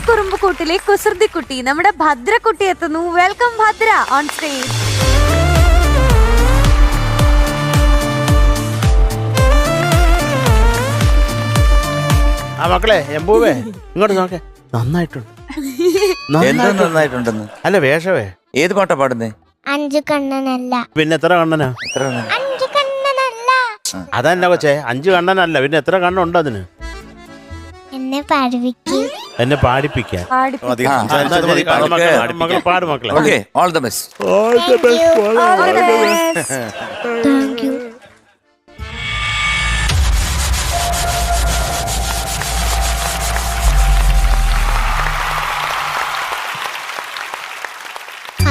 കുറുമ്പുകൂട്ടിലെ കുസൃതിക്കുട്ടി നമ്മുടെ ഭദ്രക്കുട്ടി എത്തുന്നു. Welcome Bhadra on stage. ആ മക്കളെ എമ്പൂവേ ഇങ്ങോട്ട് നോക്കേ. നന്നായിട്ടുണ്ട്. നന്നായിട്ടുണ്ടെന്ന് അല്ല വേഷവേ. ഏത് പാട്ടാ പാടുന്നേ? അഞ്ചു കണ്ണനല്ല. പിന്നെ എത്ര കണ്ണനാ? അഞ്ചു കണ്ണനല്ല. അതല്ല കൊച്ചേ, 5 കണ്ണനല്ല. പിന്നെ എത്ര കണ്ണുണ്ട് അതിന്? എന്നെ പാടിപ്പിക്കും. എന്നെ പാടിപ്പിക്കാൻ. മക്കളെ പാട് മക്കളെ. Okay, all the best. Thank you.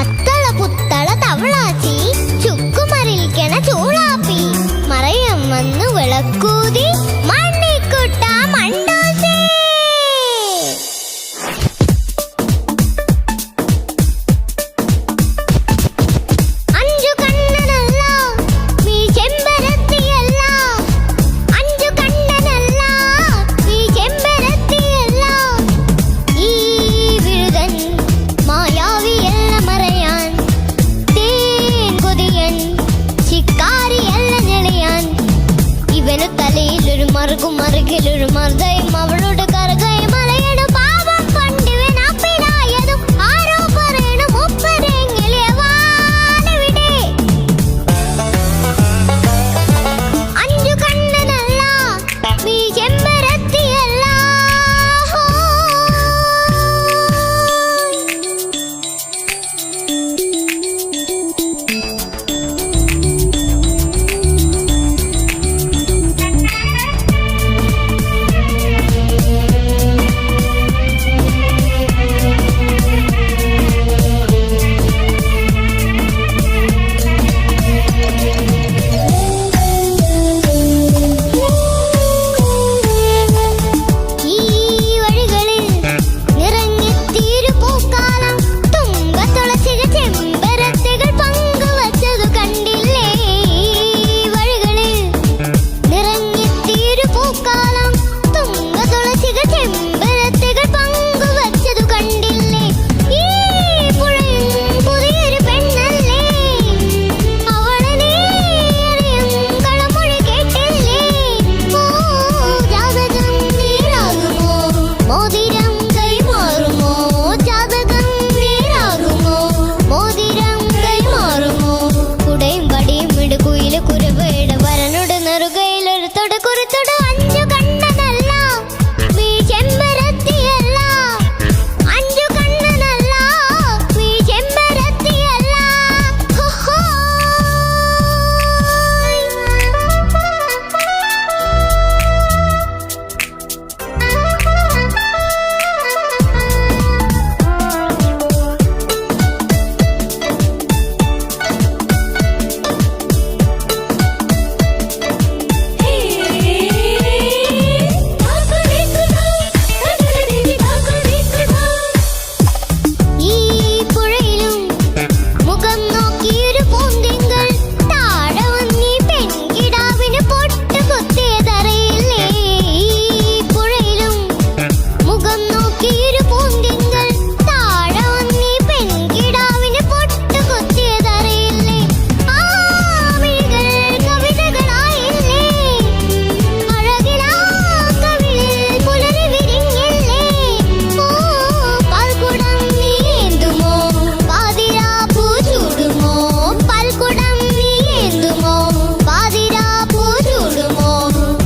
അത്തള പുത്തള തവളാച്ചി ചുക്കുമരിൽക്കണ ചൂളാപ്പി മറയം വന്നു വിളക്കൂതി മണ്ണിക്കുട്ട മണ്ടോസി. അഞ്ചു കണ്ണനല്ല നീ ചെമ്പരത്തിയല്ല. അഞ്ചു കണ്ണനല്ല നീ ചെമ്പരത്തിയല്ല. ഈ വിഴുതൻ മായാവിയല്ല മറയാൻ. തേൻ കൊതിയൻ ശിക്കാരിയല്ല ഞെളിയാൻ. ഇവനു തലയിലൊരു മറുകും മറുകിലൊരു മർദ്ദയും അവളുടെ കറുകയും മലയുടെ പാപം കൊണ്ടിവൻ അപ്പിലായതും ആരോ പറയണം ഒപ്പരെങ്ങിളിയവാനെവിടെ. അഞ്ചു കണ്ണനല്ല നീ ചെമ്പരത്തിയല്ല. ഈ വഴികളിൽ നിറഞ്ഞെത്തിയൊരു പൂക്കാലം തുമ്പത്തുളസികൾ ചെമ്പരത്തികൾ പങ്കുവച്ചതു കണ്ടില്ലേ. ഈ വഴികളിൽ നിറഞ്ഞെത്തിയൊരു പൂക്കാലം തുമ്പത്തുളസികൾ ചെമ്പരത്തികൾ പങ്കുവച്ചതു കണ്ടില്ലേ. ഈ പുഴയും പുതിയൊരു പെണ്ണല്ലേ. അവളെ നീ അറിയും കളമൊഴി കേട്ടില്ലേ. ഓ ജാതകം നീരാകുമോ മോതിരം കൈമാറുമോ. ജാതകം നീരാകുമോ മോതിരം കൈമാറുമോ. കുടയും വടിയും ഇടുകുയില് കുരുവയുടെ വരനോട് നെറുകയിലൊരു തൊടക്കുറുത്തൊടു. അഞ്ചു കണ്ണനല്ല നീ ചെമ്പരത്തിയല്ല. അഞ്ചു കണ്ണനല്ല നീ ചെമ്പരത്തിയല്ല. ഹോ. ഈ പുഴയിലും മുഖം നോക്കിയൊരു പൂന്തിങ്കൾ താഴെ വന്നീ പെൺകിടാവിന് പൊട്ട് കുത്തിയതറിയില്ലേ. ഈ പുഴയിലും മുഖം നോക്കിയൊരു പൂന്തിങ്കൾ താഴെ വന്നീ പെൺകിടാവിന് പൊട്ട് കുത്തിയതറിയില്ലേ. ആ മിഴികൾ കവിതകളായില്ലേ. അഴകിലാ കവിളിൽ പുലരി വിരിഞ്ഞില്ലേ. ഓ പാൽക്കുടം നീ ഏന്തുമോ പാതിരാ പൂ ചൂടുമോ. പാൽക്കുടം നീ ഏന്തുമോ പാതിരാ പൂ ചൂടുമോ.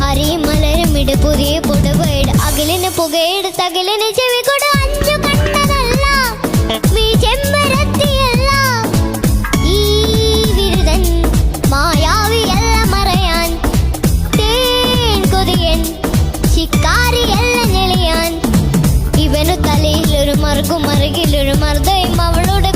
അരിമലരുമിട് പുതിയ പുടവയുടെ അകലിന് പുകയുടെ തകലിന് ചെവികൊട്. അഞ്ചു കണ്ണനല്ല നീ ചെമ്പരത്തിയല്ല. ഈ വിരുദൻ മായാവിയല്ല മറയാൻ. തേൻ കൊതിയൻ ശിക്കാരിയല്ല ഞെളിയാൻ. ഇവനു തലയിലൊരു മറുകും മറുകിലൊരു മർദ്ദയും അവളുടെ